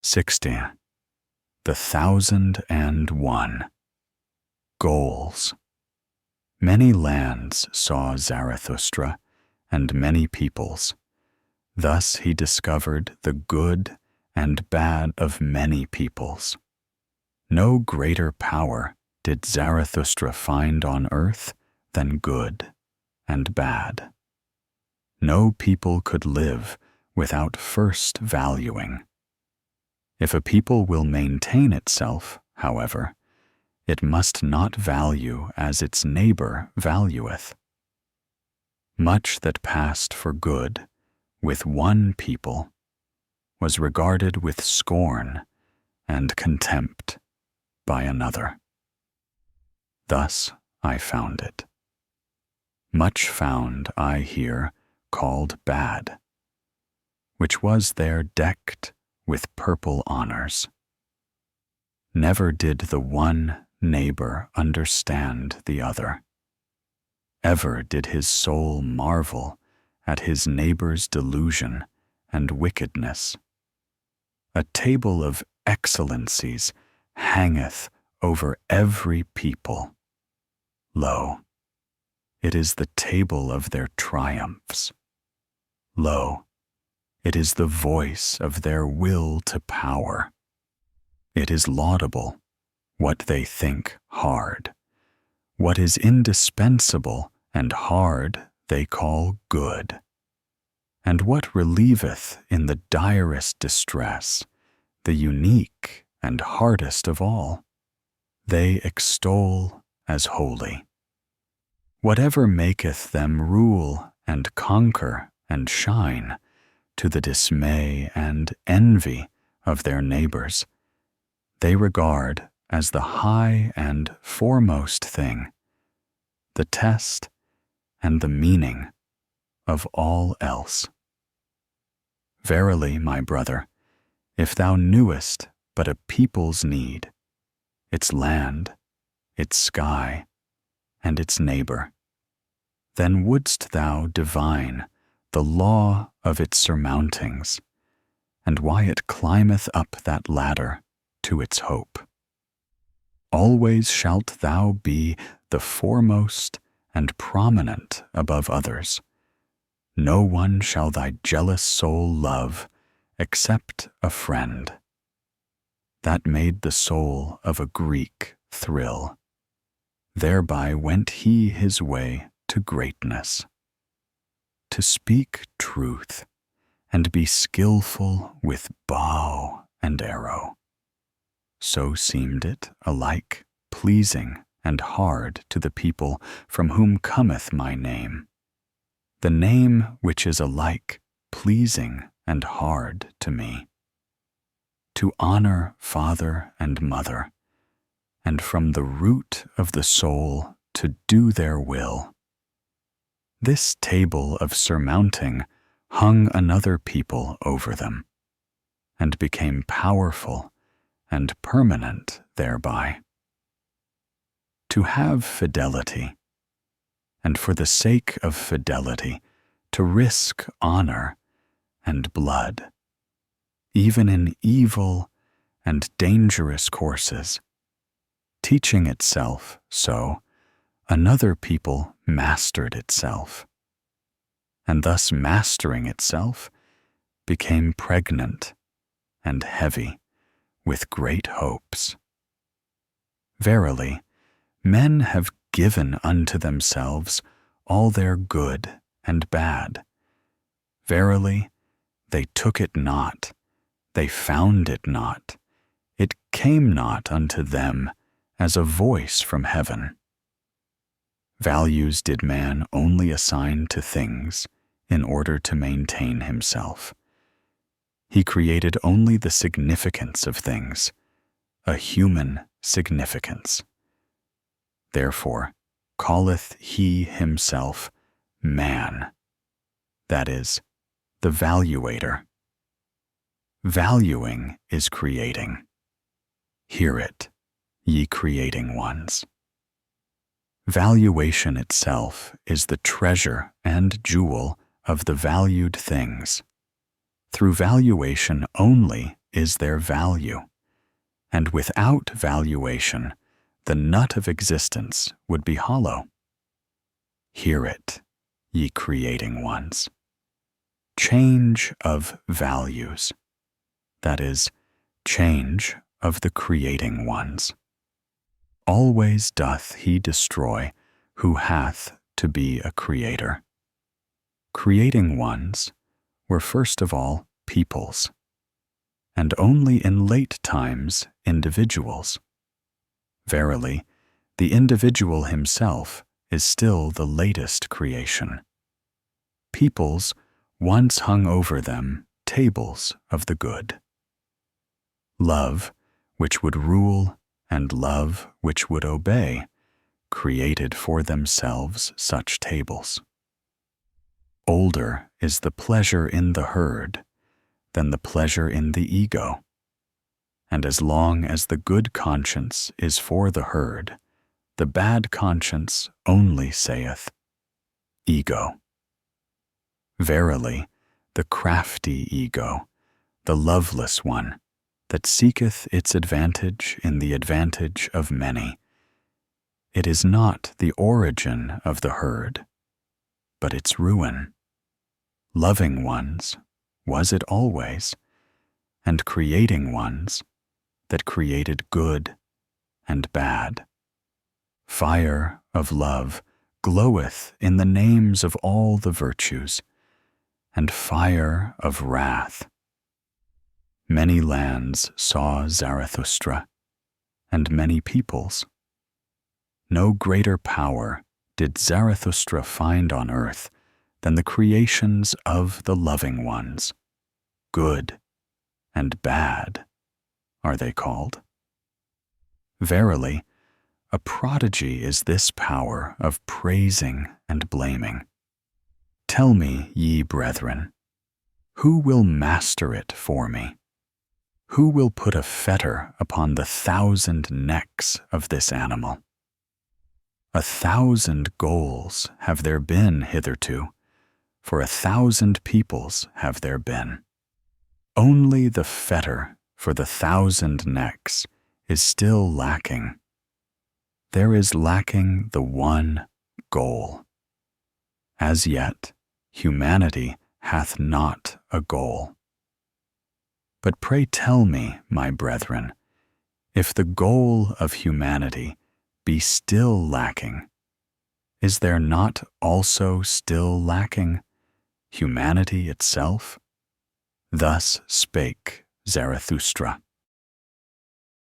16. The 1001. Goals. Many lands saw Zarathustra, and many peoples. Thus he discovered the good and bad of many peoples. No greater power did Zarathustra find on earth than good and bad. No people could live without first valuing. If a people will maintain itself, however, it must not value as its neighbor valueth. Much that passed for good with one people was regarded with scorn and contempt by another. Thus I found it. Much found I here called bad, which was there decked with purple honors. Never did the one neighbor understand the other. Ever did his soul marvel at his neighbor's delusion and wickedness. A table of excellencies hangeth over every people. Lo, it is the table of their triumphs. Lo, it is the voice of their will to power. It is laudable what they think hard. What is indispensable and hard they call good. And what relieveth in the direst distress, the unique and hardest of all, they extol as holy. Whatever maketh them rule and conquer and shine, to the dismay and envy of their neighbors, they regard as the high and foremost thing, the test and the meaning of all else. Verily, my brother, if thou knewest but a people's need, its land, its sky, and its neighbor, then wouldst thou divine the law of its surmountings, and why it climbeth up that ladder to its hope. Always shalt thou be the foremost and prominent above others. No one shall thy jealous soul love except a friend. That made the soul of a Greek thrill. Thereby went he his way to greatness. To speak truth and be skillful with bow and arrow. So seemed it alike pleasing and hard to the people from whom cometh my name, the name which is alike pleasing and hard to me. To honor father and mother, and from the root of the soul to do their will. This table of surmounting hung another people over them, and became powerful and permanent thereby. To have fidelity, and for the sake of fidelity to risk honor and blood, even in evil and dangerous courses, teaching itself so, another people mastered itself, and thus mastering itself became pregnant and heavy with great hopes. Verily, men have given unto themselves all their good and bad. Verily, they took it not, they found it not, it came not unto them as a voice from heaven. Values did man only assign to things in order to maintain himself. He created only the significance of things, a human significance. Therefore, calleth he himself man, that is, the valuator. Valuing is creating. Hear it, ye creating ones. Valuation itself is the treasure and jewel of the valued things. Through valuation only is their value, and without valuation, the nut of existence would be hollow. Hear it, ye creating ones. Change of values, that is, change of the creating ones. Always doth he destroy who hath to be a creator. Creating ones were first of all peoples, and only in late times individuals. Verily, the individual himself is still the latest creation. Peoples once hung over them tables of the good. Love, which would rule, and love, which would obey, created for themselves such tables. Older is the pleasure in the herd than the pleasure in the ego, and as long as the good conscience is for the herd, the bad conscience only saith, ego. Verily, the crafty ego, the loveless one, that seeketh its advantage in the advantage of many, it is not the origin of the herd, but its ruin. Loving ones, was it always, and creating ones, that created good and bad. Fire of love gloweth in the names of all the virtues, and fire of wrath. Many lands saw Zarathustra, and many peoples. No greater power did Zarathustra find on earth than the creations of the loving ones. Good and bad are they called. Verily, a prodigy is this power of praising and blaming. Tell me, ye brethren, who will master it for me? Who will put a fetter upon the 1,000 necks of this animal? 1,000 goals have there been hitherto, for 1,000 peoples have there been. Only the fetter for the 1,000 necks is still lacking. There is lacking the one goal. As yet, humanity hath not a goal. But pray tell me, my brethren, if the goal of humanity be still lacking, is there not also still lacking humanity itself? Thus spake Zarathustra.